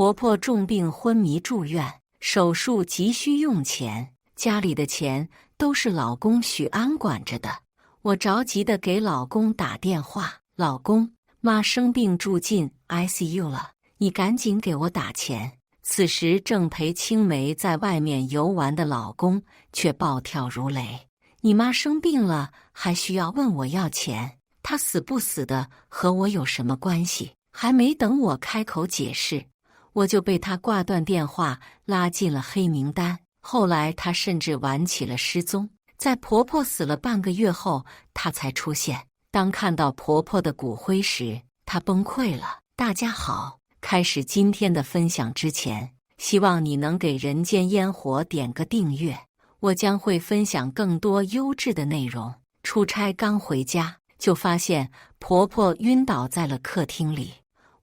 婆婆重病昏迷住院，手术急需用钱，家里的钱都是老公许安管着的。我着急地给老公打电话：“老公，妈生病住进 ICU 了，你赶紧给我打钱。”此时正陪青梅在外面游玩的老公却暴跳如雷：“你妈生病了，还需要问我要钱？她死不死的和我有什么关系？”还没等我开口解释，我就被他挂断电话，拉进了黑名单。后来他甚至玩起了失踪，在婆婆死了半个月后，他才出现。当看到婆婆的骨灰时，他崩溃了。大家好，开始今天的分享之前，希望你能给人间烟火点个订阅，我将会分享更多优质的内容。出差刚回家，就发现婆婆晕倒在了客厅里。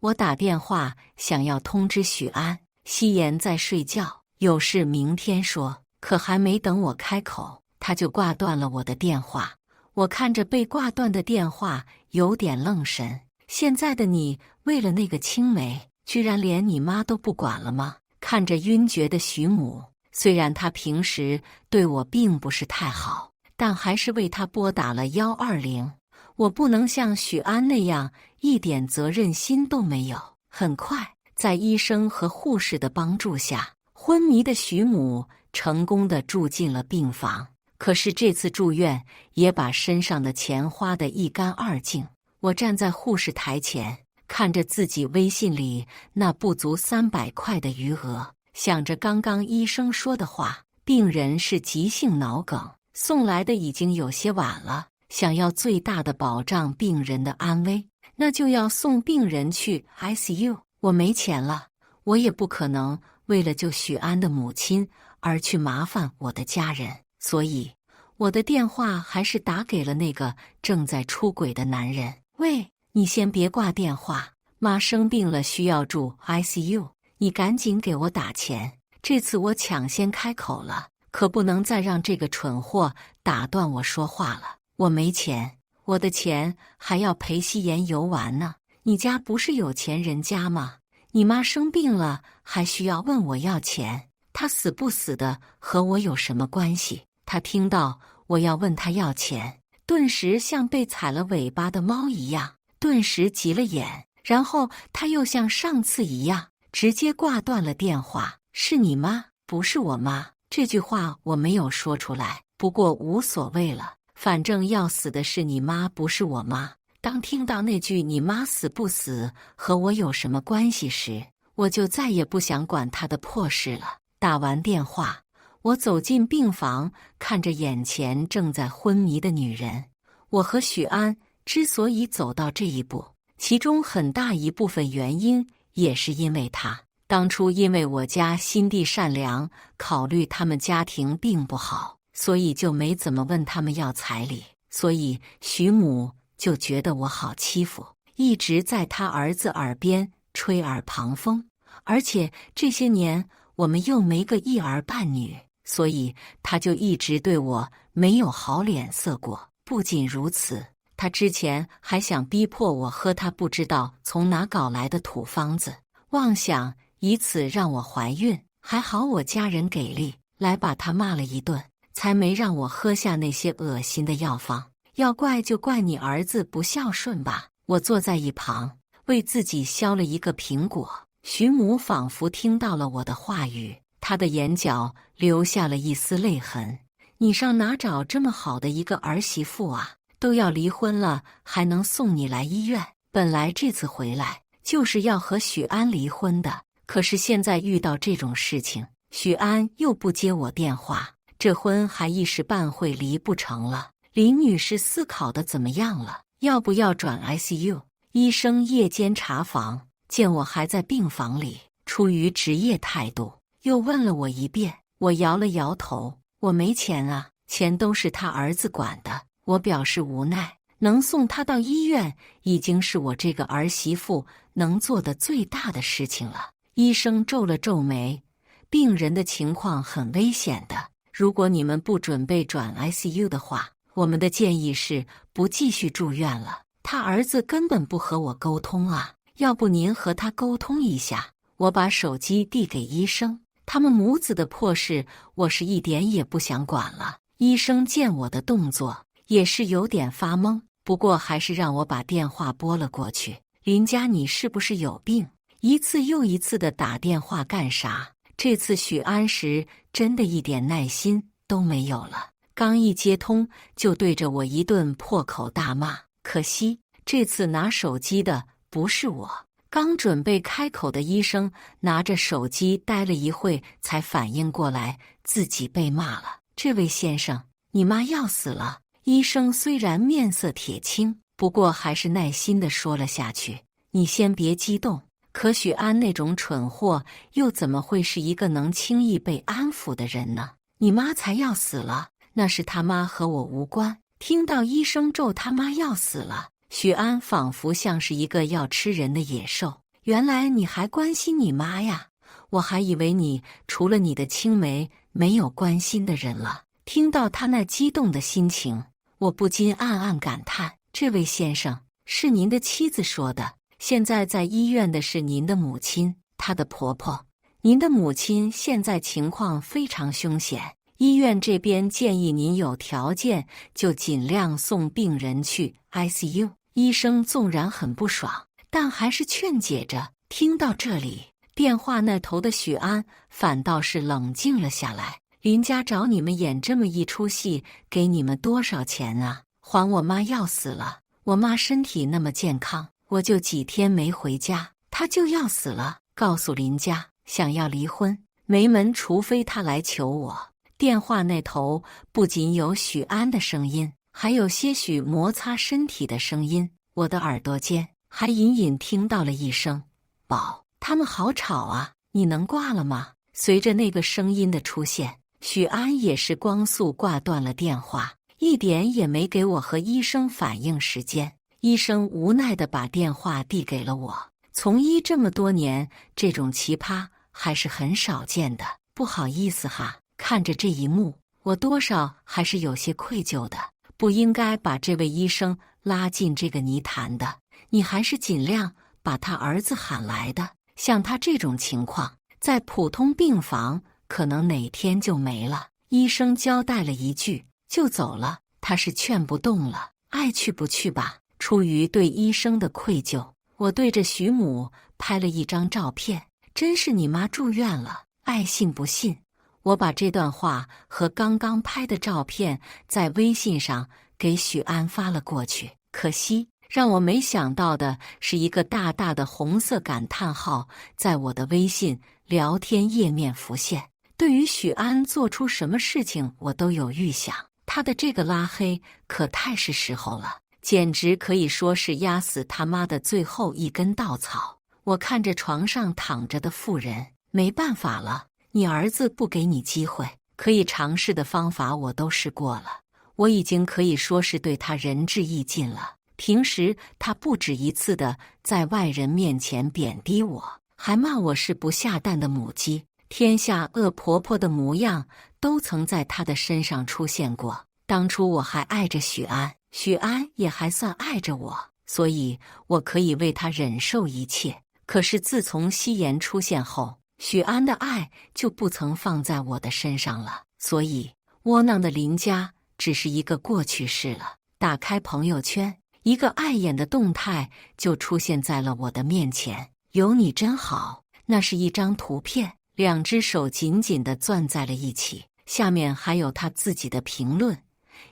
我打电话想要通知许安，希言在睡觉，有事明天说。可还没等我开口，他就挂断了我的电话。我看着被挂断的电话，有点愣神。现在的你，为了那个青梅，居然连你妈都不管了吗？看着晕厥的许母，虽然她平时对我并不是太好，但还是为她拨打了120。我不能像许安那样一点责任心都没有。很快，在医生和护士的帮助下，昏迷的许母成功地住进了病房。可是这次住院也把身上的钱花得一干二净。我站在护士台前，看着自己微信里那不足300块的余额，想着刚刚医生说的话，病人是急性脑梗，送来的已经有些晚了。想要最大的保障病人的安危，那就要送病人去 ICU。 我没钱了，我也不可能为了救许安的母亲而去麻烦我的家人，所以我的电话还是打给了那个正在出轨的男人。喂，你先别挂电话，妈生病了需要住 ICU， 你赶紧给我打钱。这次我抢先开口了，可不能再让这个蠢货打断我说话了。我没钱，我的钱还要陪希言游玩呢。你家不是有钱人家吗？你妈生病了，还需要问我要钱？她死不死的和我有什么关系？她听到我要问她要钱，顿时像被踩了尾巴的猫一样，顿时急了眼。然后她又像上次一样，直接挂断了电话。是你妈，不是我妈。这句话我没有说出来，不过无所谓了。反正要死的是你妈，不是我妈。当听到那句你妈死不死和我有什么关系时，我就再也不想管她的破事了。打完电话，我走进病房，看着眼前正在昏迷的女人。我和许安之所以走到这一步，其中很大一部分原因也是因为她。当初因为我家心地善良，考虑他们家庭并不好，所以就没怎么问他们要彩礼，所以许母就觉得我好欺负，一直在他儿子耳边吹耳旁风。而且这些年我们又没个一儿半女，所以他就一直对我没有好脸色过。不仅如此，他之前还想逼迫我喝他不知道从哪搞来的土方子，妄想以此让我怀孕。还好我家人给力，来把他骂了一顿，才没让我喝下那些恶心的药方。要怪就怪你儿子不孝顺吧。我坐在一旁，为自己削了一个苹果。许母仿佛听到了我的话语，她的眼角留下了一丝泪痕。你上哪找这么好的一个儿媳妇啊？都要离婚了，还能送你来医院？本来这次回来就是要和许安离婚的，可是现在遇到这种事情，许安又不接我电话，这婚还一时半会离不成了。林女士思考的怎么样了？要不要转 ICU？ 医生夜间查房，见我还在病房里，出于职业态度，又问了我一遍。我摇了摇头，我没钱啊，钱都是他儿子管的。我表示无奈，能送他到医院，已经是我这个儿媳妇能做的最大的事情了。医生皱了皱眉，病人的情况很危险的，如果你们不准备转 ICU 的话，我们的建议是不继续住院了。他儿子根本不和我沟通啊，要不您和他沟通一下，我把手机递给医生，他们母子的破事，我是一点也不想管了。医生见我的动作，也是有点发懵，不过还是让我把电话拨了过去。林家，你是不是有病？一次又一次的打电话干啥？这次许安时真的一点耐心都没有了，刚一接通就对着我一顿破口大骂。可惜这次拿手机的不是我。刚准备开口的医生拿着手机待了一会，才反应过来自己被骂了。这位先生，你妈要死了。医生虽然面色铁青，不过还是耐心地说了下去。你先别激动，可许安那种蠢货又怎么会是一个能轻易被安抚的人呢？你妈才要死了，那是他妈和我无关。听到医生咒他妈要死了，许安仿佛像是一个要吃人的野兽。原来你还关心你妈呀，我还以为你除了你的青梅没有关心的人了。听到他那激动的心情，我不禁暗暗感叹，这位先生，是您的妻子说的，现在在医院的是您的母亲，她的婆婆。您的母亲现在情况非常凶险，医院这边建议您有条件就尽量送病人去 ICU。 医生纵然很不爽，但还是劝解着。听到这里，电话那头的许安反倒是冷静了下来。林家找你们演这么一出戏，给你们多少钱啊？还我妈要死了，我妈身体那么健康，我就几天没回家，她就要死了。告诉林家，想要离婚没门，除非她来求我。电话那头不仅有许安的声音，还有些许摩擦身体的声音，我的耳朵间还隐隐听到了一声宝，他们好吵啊，你能挂了吗？随着那个声音的出现，许安也是光速挂断了电话，一点也没给我和医生反应时间。医生无奈地把电话递给了我。从医这么多年，这种奇葩还是很少见的。不好意思哈，看着这一幕，我多少还是有些愧疚的，不应该把这位医生拉进这个泥潭的。你还是尽量把他儿子喊来的。像他这种情况，在普通病房可能哪天就没了。医生交代了一句就走了，他是劝不动了，爱去不去吧。出于对医生的愧疚，我对着许母拍了一张照片。真是你妈住院了，爱信不信。我把这段话和刚刚拍的照片在微信上给许安发了过去。可惜让我没想到的是，一个大大的红色感叹号在我的微信聊天页面浮现。对于许安做出什么事情，我都有预想，他的这个拉黑可太是时候了，简直可以说是压死他妈的最后一根稻草。我看着床上躺着的妇人，没办法了，你儿子不给你机会，可以尝试的方法我都试过了，我已经可以说是对他仁至义尽了。平时他不止一次的在外人面前贬低我，还骂我是不下蛋的母鸡，天下恶婆婆的模样都曾在他的身上出现过。当初我还爱着许安，许安也还算爱着我，所以我可以为他忍受一切。可是自从希言出现后，许安的爱就不曾放在我的身上了，所以窝囊的林家只是一个过去式了。打开朋友圈，一个碍眼的动态就出现在了我的面前，有你真好。那是一张图片，两只手紧紧地攥在了一起，下面还有他自己的评论。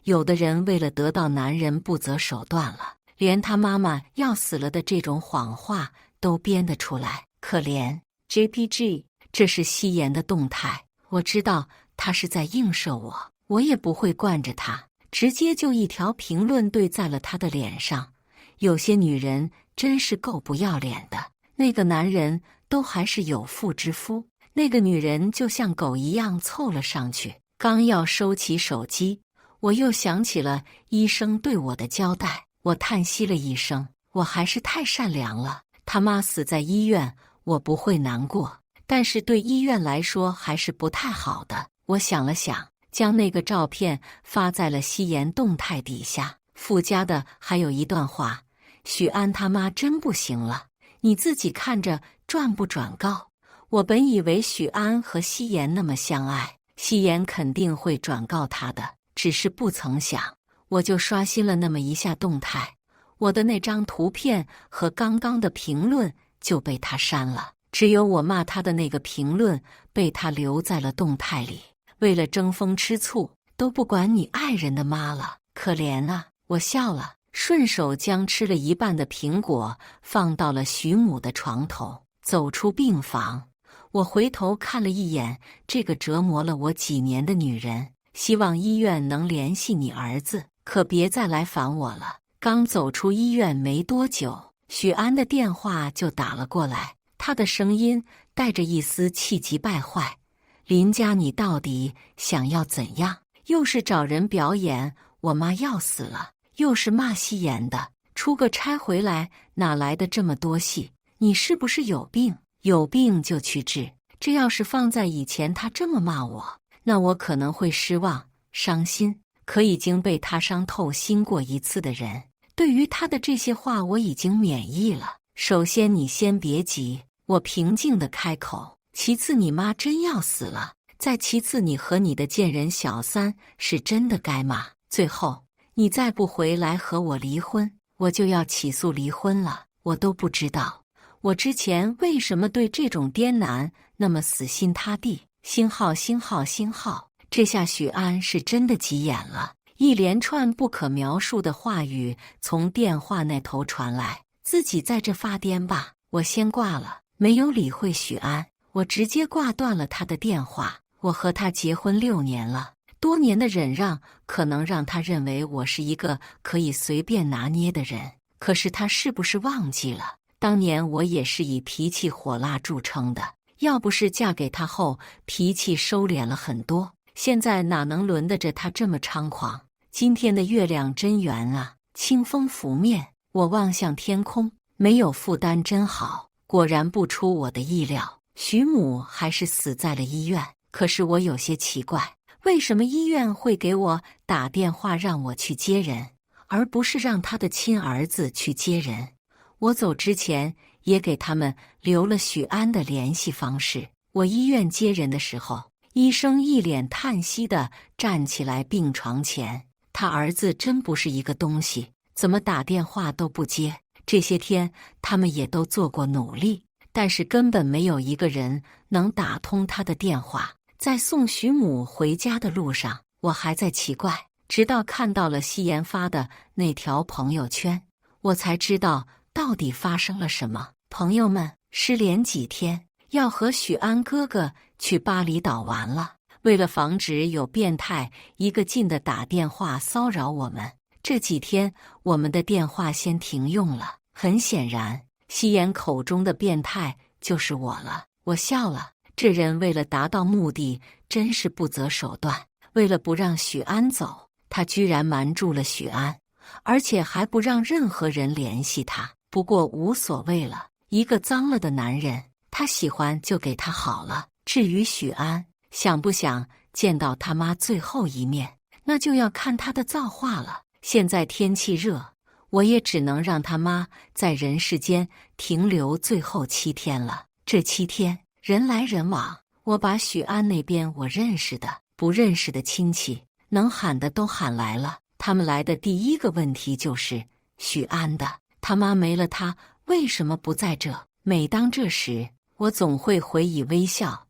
有的人为了得到男人不择手段了，连他妈妈要死了的这种谎话都编得出来，可怜。 JPG， 这是希言的动态，我知道他是在映射我，我也不会惯着他，直接就一条评论对在了他的脸上。有些女人真是够不要脸的，那个男人都还是有妇之夫，那个女人就像狗一样凑了上去。刚要收起手机，我又想起了医生对我的交代，我叹息了一声，我还是太善良了。他妈死在医院，我不会难过，但是对医院来说还是不太好的。我想了想，将那个照片发在了希言动态底下，附加的还有一段话：许安他妈真不行了，你自己看着转不转告？我本以为许安和夕颜那么相爱，夕颜肯定会转告他的，只是不曾想，我就刷新了那么一下动态，我的那张图片和刚刚的评论就被他删了，只有我骂他的那个评论被他留在了动态里。为了争风吃醋，都不管你爱人的妈了，可怜啊！我笑了，顺手将吃了一半的苹果放到了徐母的床头，走出病房。我回头看了一眼这个折磨了我几年的女人，希望医院能联系你儿子，可别再来烦我了。刚走出医院没多久，许安的电话就打了过来，他的声音带着一丝气急败坏：林家，你到底想要怎样？又是找人表演我妈要死了，又是骂夕颜的，出个差回来哪来的这么多戏？你是不是有病？有病就去治。这要是放在以前他这么骂我，那我可能会失望伤心，可已经被他伤透心过一次的人，对于他的这些话我已经免疫了。首先你先别急，我平静地开口，其次你妈真要死了，再其次你和你的贱人小三是真的该骂，最后你再不回来和我离婚，我就要起诉离婚了。我都不知道我之前为什么对这种颠男那么死心塌地。星号星号星号，这下许安是真的急眼了，一连串不可描述的话语从电话那头传来，自己在这发癫吧。我先挂了，没有理会许安，我直接挂断了他的电话。我和他结婚6年了，多年的忍让可能让他认为我是一个可以随便拿捏的人，可是他是不是忘记了，当年我也是以脾气火辣著称的，要不是嫁给他后脾气收敛了很多，现在哪能轮得着他这么猖狂。今天的月亮真圆啊，清风拂面，我望向天空，没有负担真好。果然不出我的意料，徐母还是死在了医院。可是我有些奇怪，为什么医院会给我打电话让我去接人，而不是让他的亲儿子去接人？我走之前也给他们留了许安的联系方式。我医院接人的时候，医生一脸叹息地站起来病床前，他儿子真不是一个东西，怎么打电话都不接。这些天他们也都做过努力，但是根本没有一个人能打通他的电话。在送徐母回家的路上，我还在奇怪，直到看到了夕颜发的那条朋友圈，我才知道到底发生了什么。朋友们，失联几天，要和许安哥哥去巴厘岛玩了。为了防止有变态一个劲的打电话骚扰我们，这几天我们的电话先停用了。很显然，夕颜口中的变态就是我了。我笑了，这人为了达到目的真是不择手段。为了不让许安走，他居然瞒住了许安，而且还不让任何人联系他。不过无所谓了，一个脏了的男人，他喜欢就给他好了。至于许安想不想见到他妈最后一面，那就要看他的造化了。现在天气热，我也只能让他妈在人世间停留最后7天了。这7天人来人往，我把许安那边我认识的不认识的亲戚能喊的都喊来了。他们来的第一个问题就是许安的他妈没了，他为什么不在这？每当这时，我总会回以微笑，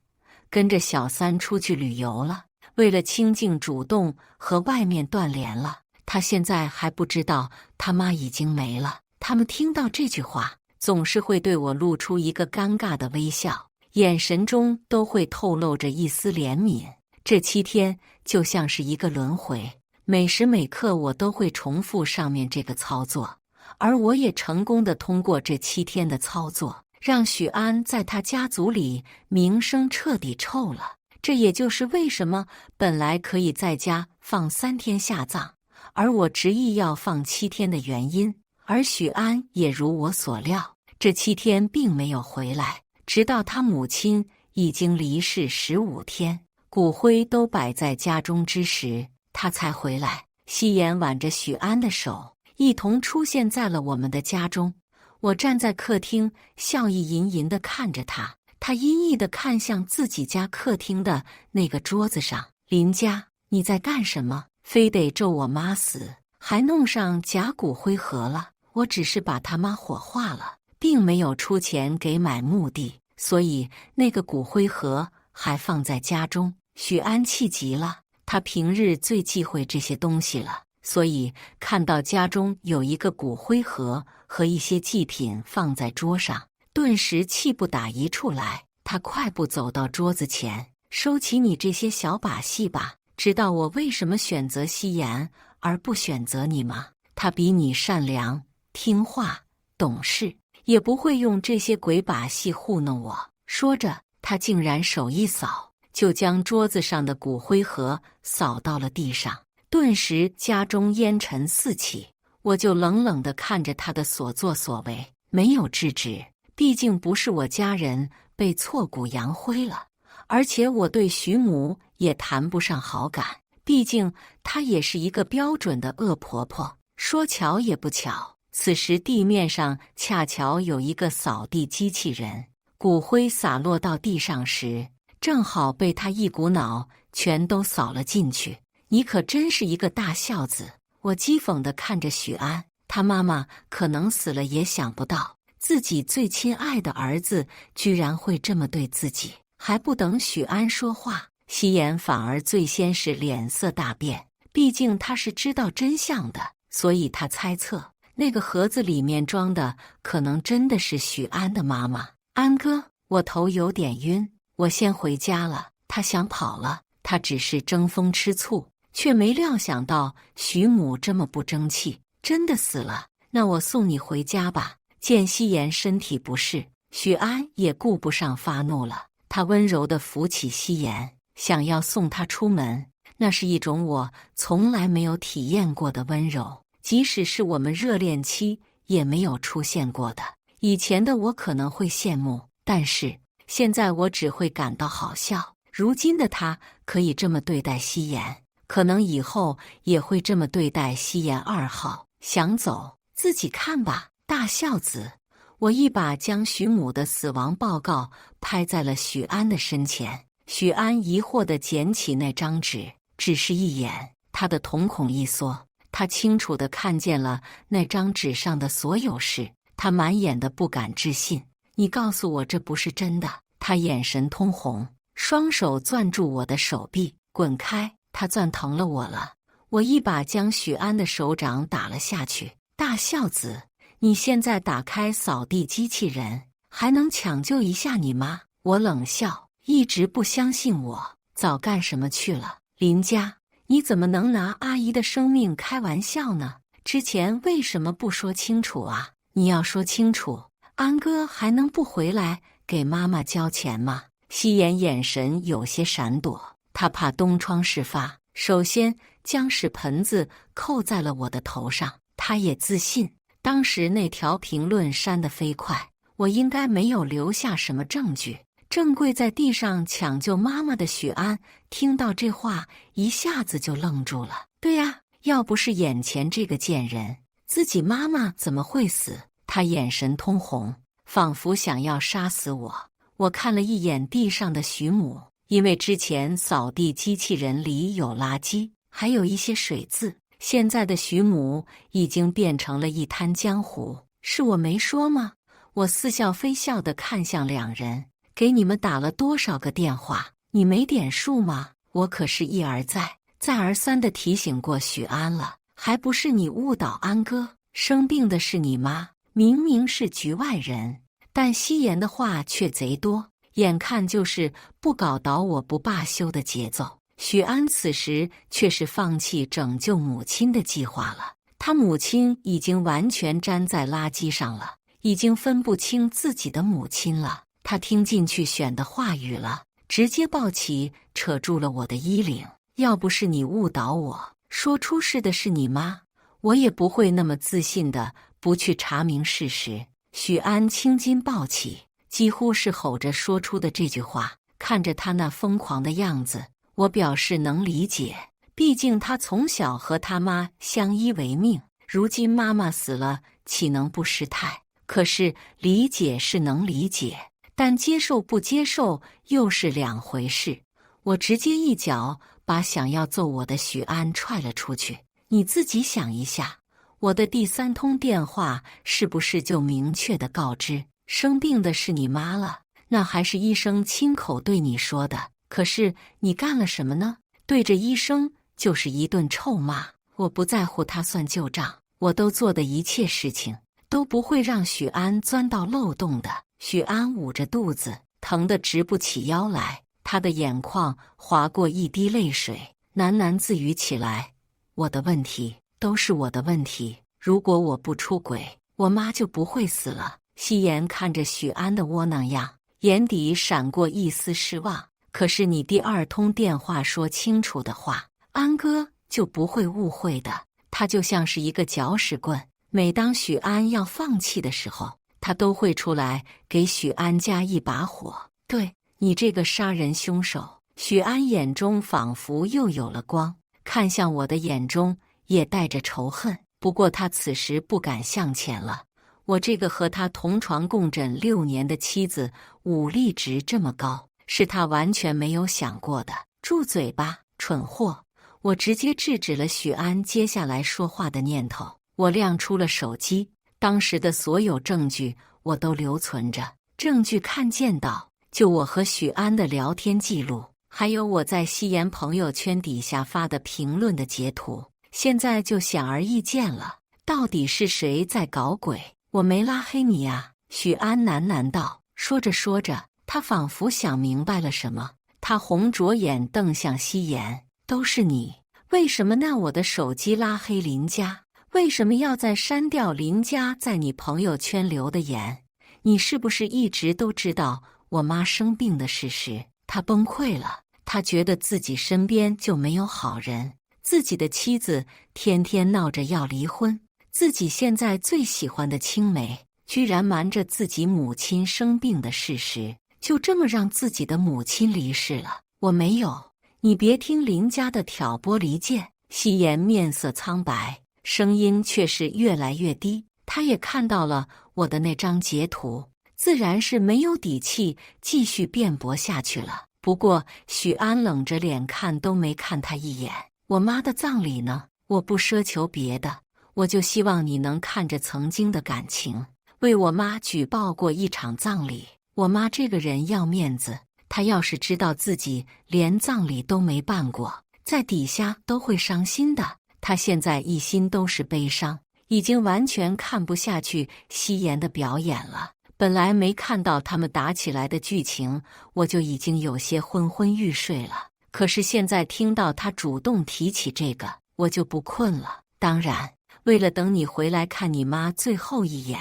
跟着小三出去旅游了，为了清静主动和外面断联了。他现在还不知道他妈已经没了。他们听到这句话，总是会对我露出一个尴尬的微笑，眼神中都会透露着一丝怜悯。这7天就像是一个轮回，每时每刻我都会重复上面这个操作，而我也成功的通过这7天的操作，让许安在他家族里名声彻底臭了。这也就是为什么本来可以在家放3天下葬，而我执意要放7天的原因。而许安也如我所料，这7天并没有回来，直到他母亲已经离世15天，骨灰都摆在家中之时，他才回来。夕颜挽着许安的手，一同出现在了我们的家中。我站在客厅，笑意吟吟地看着他，他阴翳地看向自己家客厅的那个桌子上。林家，你在干什么？非得咒我妈死，还弄上假骨灰盒了？我只是把他妈火化了，并没有出钱给买墓地，所以那个骨灰盒还放在家中。许安气急了，他平日最忌讳这些东西了，所以看到家中有一个骨灰盒和一些祭品放在桌上，顿时气不打一处来。他快步走到桌子前，收起你这些小把戏吧，知道我为什么选择夕颜而不选择你吗？他比你善良、听话、懂事，也不会用这些鬼把戏糊弄我。说着，他竟然手一扫，就将桌子上的骨灰盒扫到了地上，顿时家中烟尘四起。我就冷冷地看着他的所作所为，没有制止，毕竟不是我家人被挫骨扬灰了，而且我对徐母也谈不上好感，毕竟她也是一个标准的恶婆婆。说巧也不巧，此时地面上恰巧有一个扫地机器人，骨灰洒落到地上时，正好被他一股脑全都扫了进去。你可真是一个大孝子！我讥讽地看着许安，他妈妈可能死了也想不到，自己最亲爱的儿子居然会这么对自己。还不等许安说话，夕颜反而最先是脸色大变，毕竟他是知道真相的，所以他猜测那个盒子里面装的可能真的是许安的妈妈。安哥，我头有点晕，我先回家了。他想跑了，他只是争风吃醋，却没料想到许母这么不争气，真的死了。那我送你回家吧。见夕颜身体不适，许安也顾不上发怒了，他温柔地扶起夕颜，想要送她出门。那是一种我从来没有体验过的温柔，即使是我们热恋期也没有出现过的。以前的我可能会羡慕，但是现在我只会感到好笑。如今的他可以这么对待夕颜，可能以后也会这么对待夕颜2号。想走，自己看吧，大孝子。我一把将许母的死亡报告拍在了许安的身前。许安疑惑地捡起那张纸，只是一眼，他的瞳孔一缩，他清楚地看见了那张纸上的所有事。他满眼的不敢置信。你告诉我这不是真的？他眼神通红，双手攥住我的手臂。滚开！他攥疼了我了。我一把将许安的手掌打了下去。大孝子，你现在打开扫地机器人，还能抢救一下你妈？我冷笑，一直不相信我，早干什么去了？林家，你怎么能拿阿姨的生命开玩笑呢？之前为什么不说清楚啊？你要说清楚，安哥还能不回来给妈妈交钱吗？夕颜眼神有些闪躲，他怕东窗事发，首先将屎盆子扣在了我的头上。他也自信，当时那条评论删得飞快，我应该没有留下什么证据。正跪在地上抢救妈妈的许安听到这话，一下子就愣住了。对呀，要不是眼前这个贱人，自己妈妈怎么会死？他眼神通红，仿佛想要杀死我。我看了一眼地上的许母，因为之前扫地机器人里有垃圾，还有一些水渍，现在的许母已经变成了一滩浆糊。是我没说吗？我似笑非笑地看向两人，给你们打了多少个电话，你没点数吗？我可是一而再再而三地提醒过许安了，还不是你误导安哥？生病的是你妈，明明是局外人，但夕颜的话却贼多，眼看就是不搞倒我不罢休的节奏。许安此时却是放弃拯救母亲的计划了，他母亲已经完全粘在垃圾上了，已经分不清自己的母亲了。他听进去选的话语了，直接抱起扯住了我的衣领。要不是你误导我，说出事的是你妈，我也不会那么自信的不去查明事实。许安青筋暴起，几乎是吼着说出的这句话。看着他那疯狂的样子，我表示能理解，毕竟他从小和他妈相依为命，如今妈妈死了，岂能不失态？可是理解是能理解，但接受不接受又是两回事。我直接一脚把想要揍我的许安踹了出去。你自己想一下，我的第3通电话是不是就明确的告知生病的是你妈了？那还是医生亲口对你说的。可是你干了什么呢？对着医生就是一顿臭骂。我不在乎他算旧账，我都做的一切事情都不会让许安钻到漏洞的。许安捂着肚子，疼得直不起腰来，他的眼眶划过一滴泪水，喃喃自语起来：我的问题都是我的问题，如果我不出轨，我妈就不会死了。夕颜看着许安的窝囊样，眼底闪过一丝失望。可是你第2通电话说清楚的话，安哥就不会误会的。他就像是一个搅屎棍，每当许安要放弃的时候，他都会出来给许安加一把火。对，你这个杀人凶手。许安眼中仿佛又有了光，看向我的眼中也带着仇恨。不过他此时不敢向前了。我这个和他同床共枕6年的妻子，武力值这么高，是他完全没有想过的。住嘴吧，蠢货！我直接制止了许安接下来说话的念头。我亮出了手机，当时的所有证据我都留存着。证据看见到，就我和许安的聊天记录，还有我在夕颜朋友圈底下发的评论的截图。现在就显而易见了，到底是谁在搞鬼？我没拉黑你啊，许安喃喃道。说着说着，他仿佛想明白了什么，他红着眼瞪向夕颜。都是你，为什么拿我的手机拉黑林家？为什么要再删掉林家在你朋友圈留的言？你是不是一直都知道我妈生病的事实？他崩溃了，他觉得自己身边就没有好人，自己的妻子天天闹着要离婚，自己现在最喜欢的青梅居然瞒着自己母亲生病的事实，就这么让自己的母亲离世了。我没有，你别听林家的挑拨离间。夕颜面色苍白，声音却是越来越低。他也看到了我的那张截图，自然是没有底气继续辩驳下去了。不过许安冷着脸看都没看他一眼。我妈的葬礼呢？我不奢求别的，我就希望你能看着曾经的感情，为我妈举报过一场葬礼。我妈这个人要面子，她要是知道自己连葬礼都没办过，在底下都会伤心的。她现在一心都是悲伤，已经完全看不下去夕颜的表演了。本来没看到他们打起来的剧情，我就已经有些昏昏欲睡了。可是现在听到他主动提起这个，我就不困了。当然，为了等你回来看你妈最后一眼，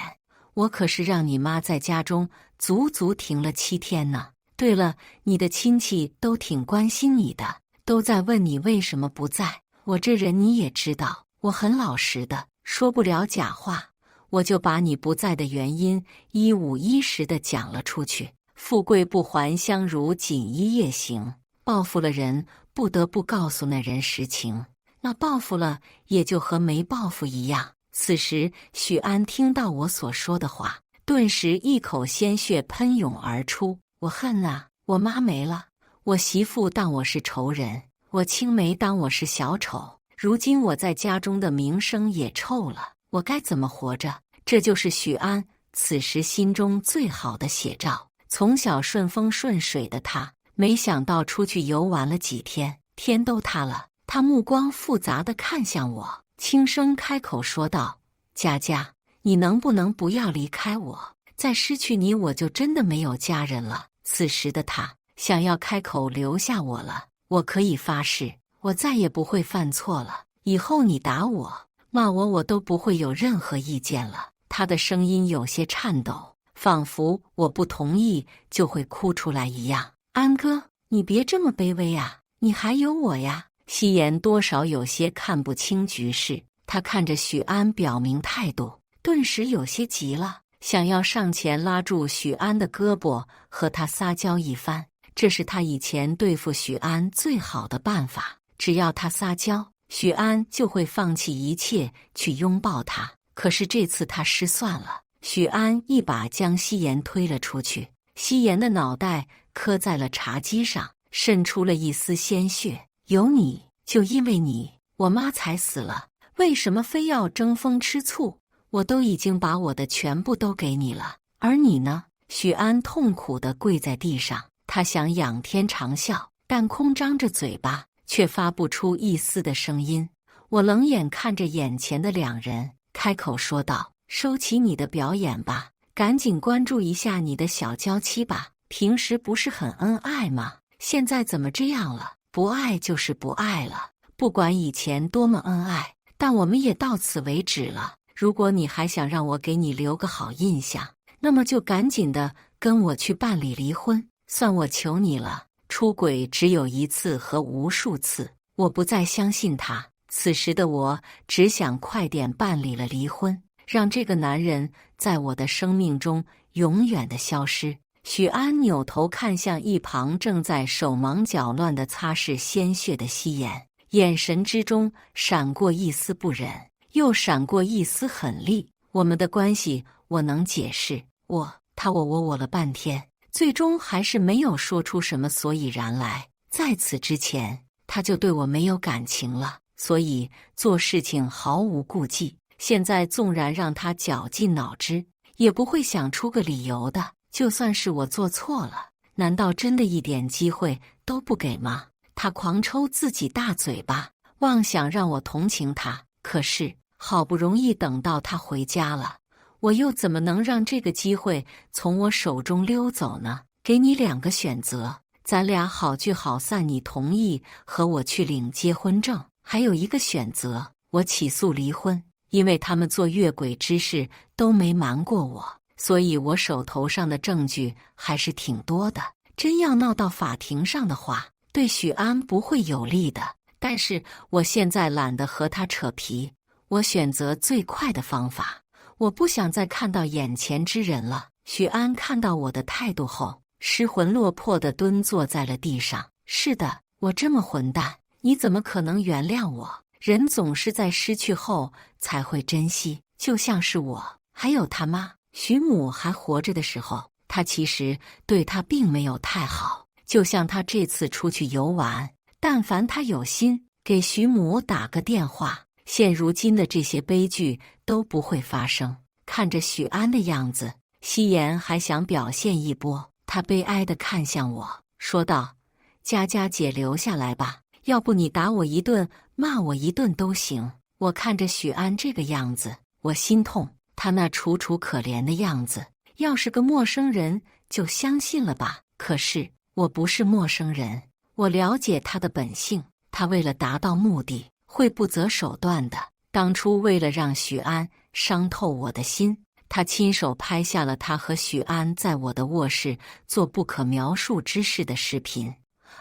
我可是让你妈在家中足足停了7天呢。对了，你的亲戚都挺关心你的，都在问你为什么不在。我这人你也知道，我很老实的，说不了假话。我就把你不在的原因一五一十的讲了出去。富贵不还乡如锦衣夜行，报复了人，不得不告诉那人实情。那报复了，也就和没报复一样。此时，许安听到我所说的话，顿时一口鲜血喷涌而出。我恨啊！我妈没了，我媳妇当我是仇人，我青梅当我是小丑。如今我在家中的名声也臭了，我该怎么活着？这就是许安此时心中最好的写照。从小顺风顺水的他，没想到出去游玩了几天，天都塌了。他目光复杂地看向我，轻声开口说道：佳佳，你能不能不要离开我？再失去你，我就真的没有家人了。此时的他想要开口留下我了，我可以发誓，我再也不会犯错了。以后你打我、骂我，我都不会有任何意见了。他的声音有些颤抖，仿佛我不同意就会哭出来一样。安哥，你别这么卑微啊，你还有我呀。夕颜多少有些看不清局势，他看着许安表明态度，顿时有些急了，想要上前拉住许安的胳膊和他撒娇一番。这是他以前对付许安最好的办法，只要他撒娇，许安就会放弃一切去拥抱他。可是这次他失算了，许安一把将夕颜推了出去，夕颜的脑袋磕在了茶几上，渗出了一丝鲜血。有你，就因为你，我妈才死了。为什么非要争风吃醋？我都已经把我的全部都给你了，而你呢？许安痛苦地跪在地上，他想仰天长啸，但空张着嘴巴，却发不出一丝的声音。我冷眼看着眼前的两人，开口说道：“收起你的表演吧，赶紧关注一下你的小娇妻吧。平时不是很恩爱吗？现在怎么这样了？不爱就是不爱了，不管以前多么恩爱，但我们也到此为止了。如果你还想让我给你留个好印象，那么就赶紧的跟我去办理离婚，算我求你了。出轨只有一次和无数次，我不再相信他。此时的我只想快点办理了离婚，让这个男人在我的生命中永远的消失。”许安扭头看向一旁正在手忙脚乱地擦拭鲜血的夕颜，眼神之中闪过一丝不忍，又闪过一丝狠厉。我们的关系我能解释，我了半天，最终还是没有说出什么所以然来。在此之前，他就对我没有感情了，所以做事情毫无顾忌。现在纵然让他绞尽脑汁，也不会想出个理由的。就算是我做错了，难道真的一点机会都不给吗？他狂抽自己大嘴巴，妄想让我同情他。可是好不容易等到他回家了，我又怎么能让这个机会从我手中溜走呢？给你两个选择，咱俩好聚好散，你同意和我去领结婚证；还有一个选择，我起诉离婚，因为他们做越轨之事都没瞒过我。所以我手头上的证据还是挺多的，真要闹到法庭上的话，对许安不会有利的。但是我现在懒得和他扯皮，我选择最快的方法，我不想再看到眼前之人了。许安看到我的态度后，失魂落魄地蹲坐在了地上。是的，我这么混蛋，你怎么可能原谅我？人总是在失去后才会珍惜，就像是我，还有他妈。许母还活着的时候，他其实对他并没有太好，就像他这次出去游玩，但凡他有心给许母打个电话，现如今的这些悲剧都不会发生。看着许安的样子，夕颜还想表现一波，他悲哀地看向我，说道：“佳佳姐留下来吧，要不你打我一顿，骂我一顿都行。”我看着许安这个样子，我心痛。他那楚楚可怜的样子，要是个陌生人就相信了吧。可是我不是陌生人，我了解他的本性，他为了达到目的会不择手段的。当初为了让许安伤透我的心，他亲手拍下了他和许安在我的卧室做不可描述之事的视频，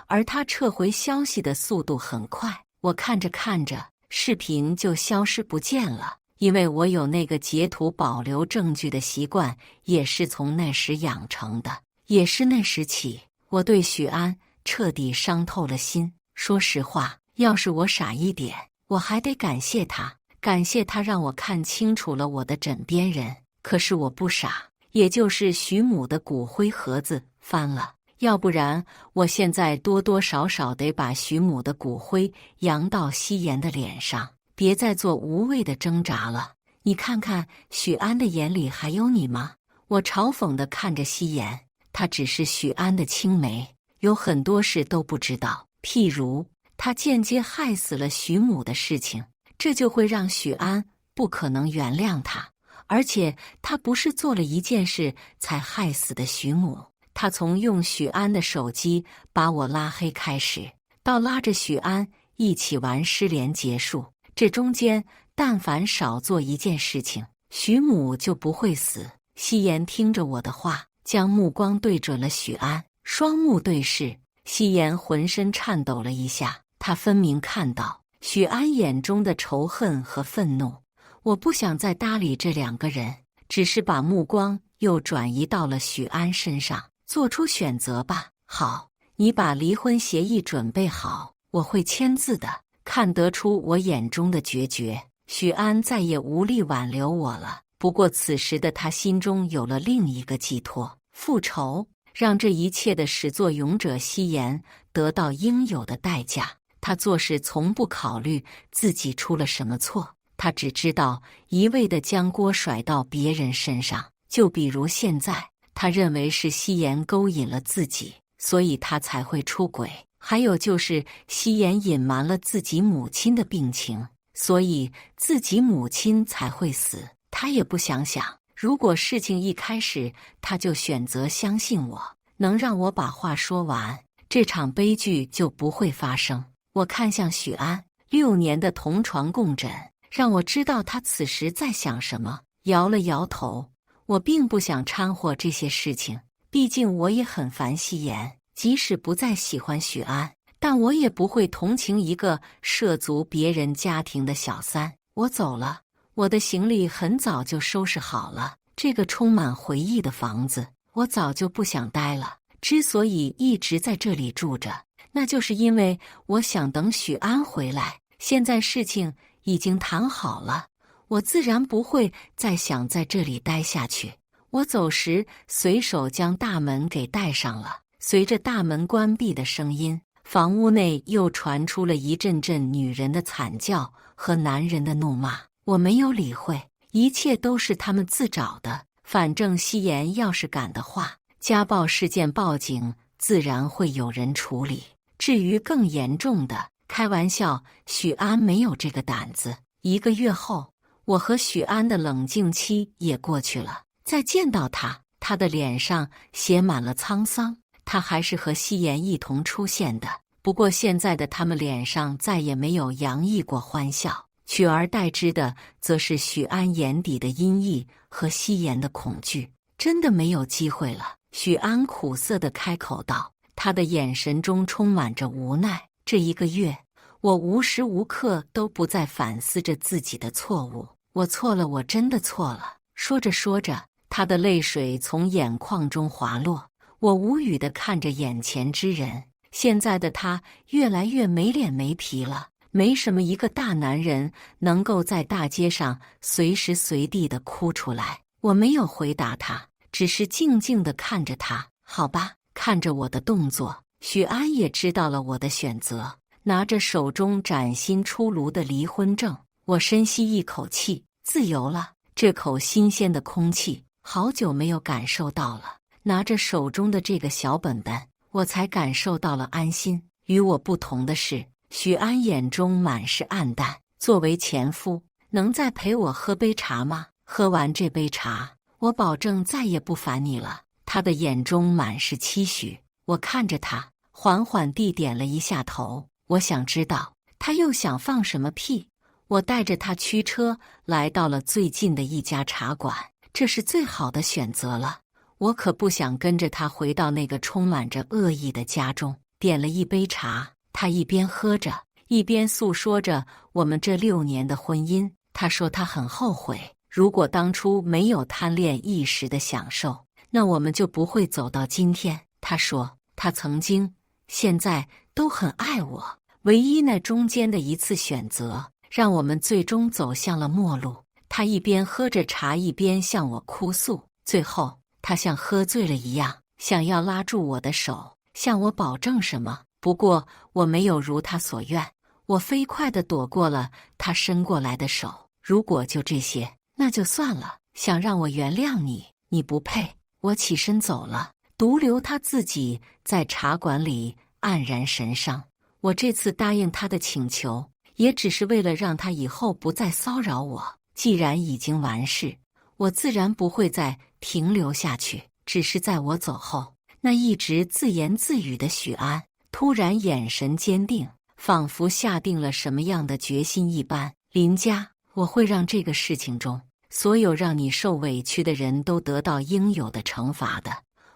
而他撤回消息的速度很快，我看着看着，视频就消失不见了。因为我有那个截图保留证据的习惯，也是从那时养成的。也是那时起，我对许安彻底伤透了心。说实话，要是我傻一点，我还得感谢他，感谢他让我看清楚了我的枕边人。可是我不傻，也就是许母的骨灰盒子翻了，要不然我现在多多少少得把许母的骨灰扬到夕颜的脸上。别再做无谓的挣扎了，你看看许安的眼里还有你吗？我嘲讽地看着夕颜，他只是许安的青梅，有很多事都不知道，譬如他间接害死了许母的事情，这就会让许安不可能原谅他。而且他不是做了一件事才害死的许母，他从用许安的手机把我拉黑开始，到拉着许安一起玩失联结束，这中间但凡少做一件事情，许母就不会死。夕颜听着我的话，将目光对准了许安，双目对视。夕颜浑身颤抖了一下，他分明看到许安眼中的仇恨和愤怒。我不想再搭理这两个人，只是把目光又转移到了许安身上。做出选择吧。好，你把离婚协议准备好，我会签字的。看得出我眼中的决绝，许安再也无力挽留我了。不过此时的他心中有了另一个寄托，复仇。让这一切的始作俑者夕颜得到应有的代价。他做事从不考虑自己出了什么错，他只知道一味地将锅甩到别人身上。就比如现在，他认为是夕颜勾引了自己，所以他才会出轨。还有就是夕颜隐瞒了自己母亲的病情，所以自己母亲才会死。他也不想想，如果事情一开始他就选择相信我，能让我把话说完，这场悲剧就不会发生。我看向许安，6年的同床共枕，让我知道他此时在想什么。摇了摇头，我并不想掺和这些事情，毕竟我也很烦夕颜，即使不再喜欢许安，但我也不会同情一个涉足别人家庭的小三。我走了，我的行李很早就收拾好了。这个充满回忆的房子，我早就不想待了。之所以一直在这里住着，那就是因为我想等许安回来。现在事情已经谈好了，我自然不会再想在这里待下去。我走时随手将大门给带上了，随着大门关闭的声音，房屋内又传出了一阵阵女人的惨叫和男人的怒骂。我没有理会，一切都是他们自找的。反正夕颜要是敢的话，家暴事件报警自然会有人处理。至于更严重的，开玩笑，许安没有这个胆子。1个月后，我和许安的冷静期也过去了。再见到他，他的脸上写满了沧桑。他还是和夕颜一同出现的，不过现在的他们脸上再也没有洋溢过欢笑，取而代之的则是许安眼底的阴翳和夕颜的恐惧。真的没有机会了，许安苦涩地开口道，他的眼神中充满着无奈。这1个月，我无时无刻都不在反思着自己的错误。我错了，我真的错了。说着说着，他的泪水从眼眶中滑落。我无语地看着眼前之人，现在的他越来越没脸没皮了。没什么一个大男人能够在大街上随时随地地哭出来。我没有回答他，只是静静地看着他。好吧，看着我的动作，许安也知道了我的选择。拿着手中崭新出炉的离婚证，我深吸一口气，自由了。这口新鲜的空气，好久没有感受到了。拿着手中的这个小本本，我才感受到了安心。与我不同的是，许安眼中满是黯淡。作为前夫，能再陪我喝杯茶吗？喝完这杯茶，我保证再也不烦你了。他的眼中满是期许。我看着他，缓缓地点了一下头。我想知道他又想放什么屁。我带着他驱车来到了最近的一家茶馆，这是最好的选择了。我可不想跟着他回到那个充满着恶意的家中。点了一杯茶，他一边喝着，一边诉说着我们这6年的婚姻。他说他很后悔，如果当初没有贪恋一时的享受，那我们就不会走到今天。他说他曾经，现在都很爱我，唯一那中间的一次选择，让我们最终走向了末路。他一边喝着茶，一边向我哭诉。最后，他像喝醉了一样，想要拉住我的手，向我保证什么。不过，我没有如他所愿，我飞快地躲过了他伸过来的手。如果就这些，那就算了。想让我原谅你，你不配。我起身走了，独留他自己在茶馆里黯然神伤。我这次答应他的请求，也只是为了让他以后不再骚扰我。既然已经完事，我自然不会再停留下去。只是在我走后，那一直自言自语的许安突然眼神坚定，仿佛下定了什么样的决心一般。林佳，我会让这个事情中所有让你受委屈的人都得到应有的惩罚的。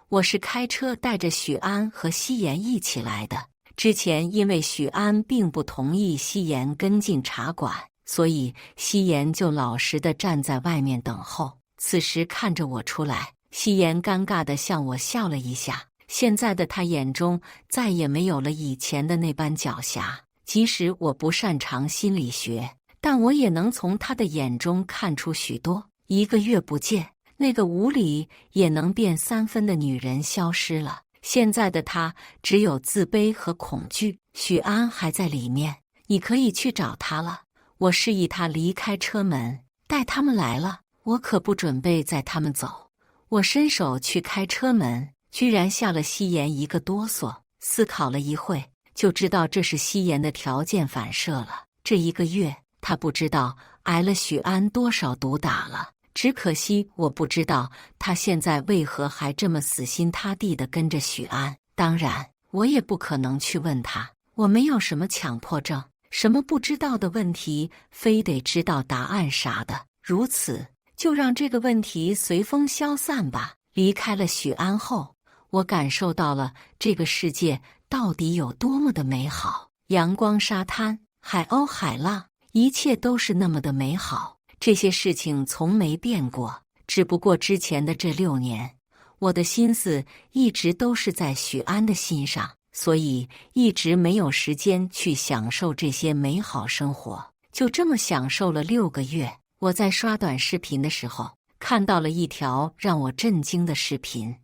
我是开车带着许安和夕颜一起来的。之前因为许安并不同意夕颜跟进茶馆，所以夕颜就老实地站在外面等候。此时看着我出来，夕颜尴尬地向我笑了一下。现在的他眼中再也没有了以前的那般狡黠。即使我不擅长心理学，但我也能从他的眼中看出许多。1个月不见，那个无理也能变3分的女人消失了。现在的她只有自卑和恐惧。许安还在里面，你可以去找他了。我示意他离开车门，带他们来了。我可不准备载他们走。我伸手去开车门，居然吓了希言一个哆嗦。思考了一会，就知道这是希言的条件反射了。这1个月，他不知道挨了许安多少毒打了。只可惜我不知道他现在为何还这么死心塌地地跟着许安。当然，我也不可能去问他。我没有什么强迫症，什么不知道的问题非得知道答案啥的。如此，就让这个问题随风消散吧。离开了许安后，我感受到了这个世界到底有多么的美好。阳光、沙滩、海鸥、海浪，一切都是那么的美好。这些事情从没变过，只不过之前的这6年，我的心思一直都是在许安的心上，所以一直没有时间去享受这些美好生活。就这么享受了6个月。我在刷短视频的时候，看到了一条让我震惊的视频。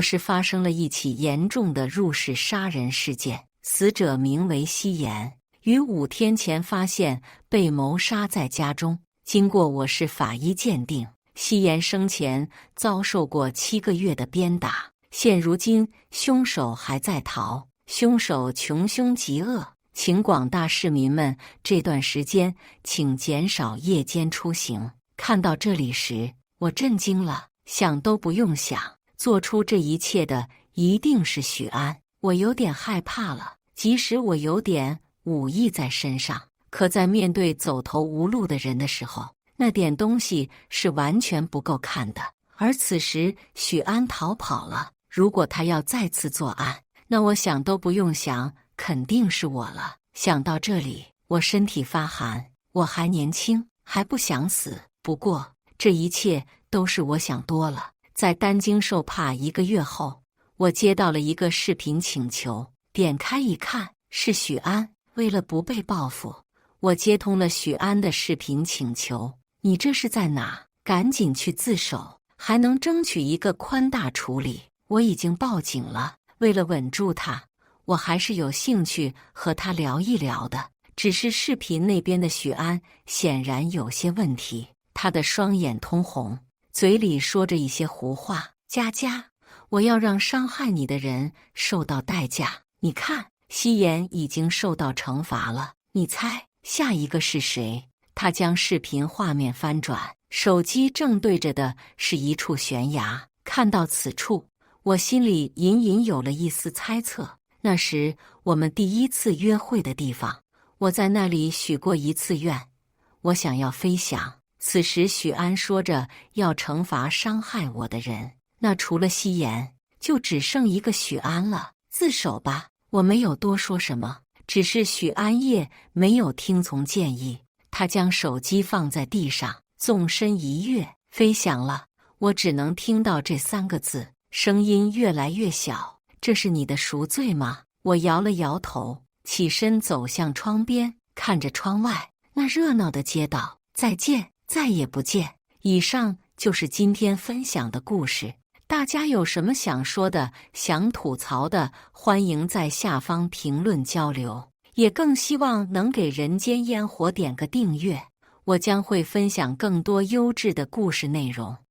是发生了一起严重的入室杀人事件，死者名为希言，于5天前发现被谋杀在家中。经过是法医鉴定，希言生前遭受过7个月的鞭打，现如今凶手还在逃，凶手穷凶极恶，请广大市民们这段时间请减少夜间出行。看到这里时，我震惊了，想都不用想，做出这一切的一定是许安。我有点害怕了，即使我有点武艺在身上，可在面对走投无路的人的时候，那点东西是完全不够看的。而此时许安逃跑了，如果他要再次作案，那我想都不用想，肯定是我了。想到这里，我身体发寒。我还年轻，还不想死。不过这一切都是我想多了。在担惊受怕1个月后，我接到了一个视频请求，点开一看，是许安。为了不被报复，我接通了许安的视频请求。你这是在哪？赶紧去自首，还能争取一个宽大处理。我已经报警了。为了稳住他，我还是有兴趣和他聊一聊的。只是视频那边的许安显然有些问题，他的双眼通红，嘴里说着一些胡话。佳佳，我要让伤害你的人受到代价。你看，希言已经受到惩罚了，你猜下一个是谁？他将视频画面翻转，手机正对着的是一处悬崖。看到此处，我心里隐隐有了一丝猜测，那时我们第1次约会的地方，我在那里许过1次愿，我想要飞翔。此时许安说着要惩罚伤害我的人，那除了希言，就只剩一个许安了。自首吧。我没有多说什么，只是许安也没有听从建议，他将手机放在地上，纵身一跃，飞翔了。我只能听到这3个字，声音越来越小。这是你的赎罪吗？我摇了摇头，起身走向窗边，看着窗外那热闹的街道。再见，再也不见。以上就是今天分享的故事。大家有什么想说的、想吐槽的，欢迎在下方评论交流。也更希望能给人间烟火点个订阅，我将会分享更多优质的故事内容。